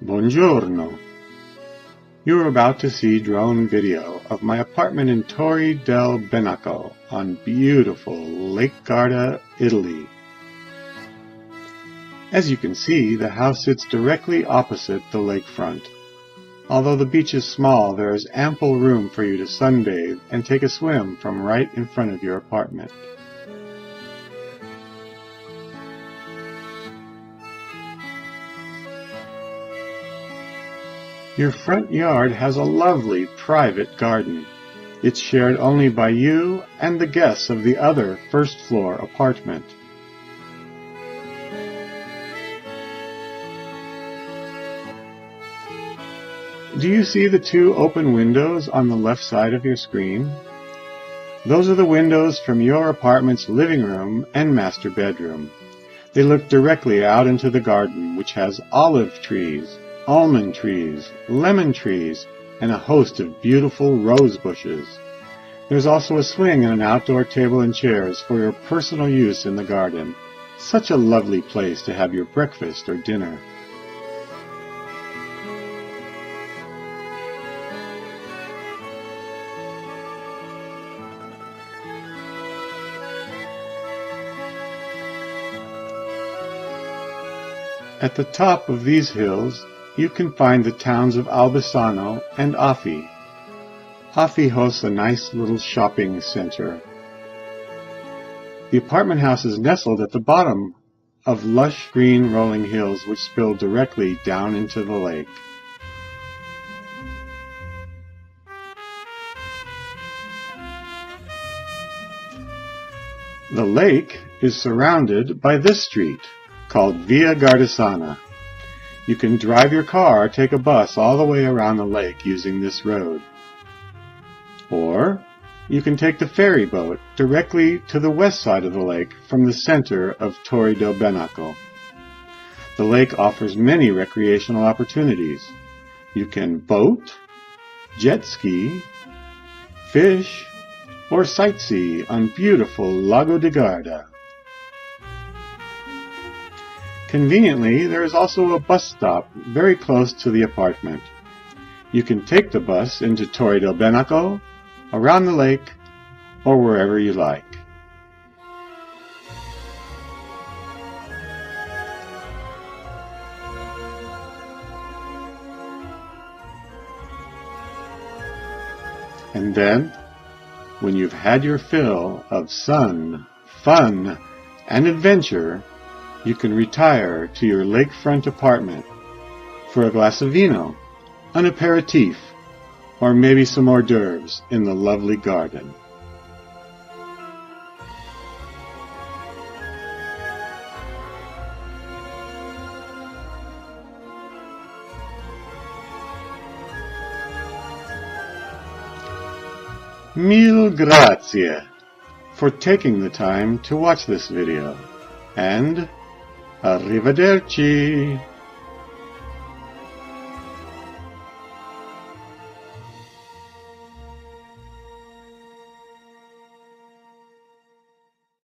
Buongiorno. You are about to see drone video of my apartment in Torri del Benaco on beautiful Lake Garda, Italy. As you can see, the house sits directly opposite the lakefront. Although the beach is small, there is ample room for you to sunbathe and take a swim from right in front of your apartment. Your front yard has a lovely private garden. It's shared only by you and the guests of the other first-floor apartment. Do you see the two open windows on the left side of your screen? Those are the windows from your apartment's living room and master bedroom. They look directly out into the garden, which has olive trees, almond trees, lemon trees, and a host of beautiful rose bushes. There's also a swing and an outdoor table and chairs for your personal use in the garden. Such a lovely place to have your breakfast or dinner. At the top of these hills, you can find the towns of Albisano and Affi. Affi hosts a nice little shopping center. The apartment house is nestled at the bottom of lush green rolling hills which spill directly down into the lake. The lake is surrounded by this street, called Via Gardasana. You can drive your car or take a bus all the way around the lake using this road. Or you can take the ferry boat directly to the west side of the lake from the center of Torri del Benaco. The lake offers many recreational opportunities. You can boat, jet ski, fish, or sightsee on beautiful Lago di Garda. Conveniently, there is also a bus stop very close to the apartment. You can take the bus into Torri del Benaco, around the lake, or wherever you like. And then, when you've had your fill of sun, fun, and adventure, you can retire to your lakefront apartment for a glass of vino, an aperitif, or maybe some hors d'oeuvres in the lovely garden. Mille grazie for taking the time to watch this video, and arrivederci!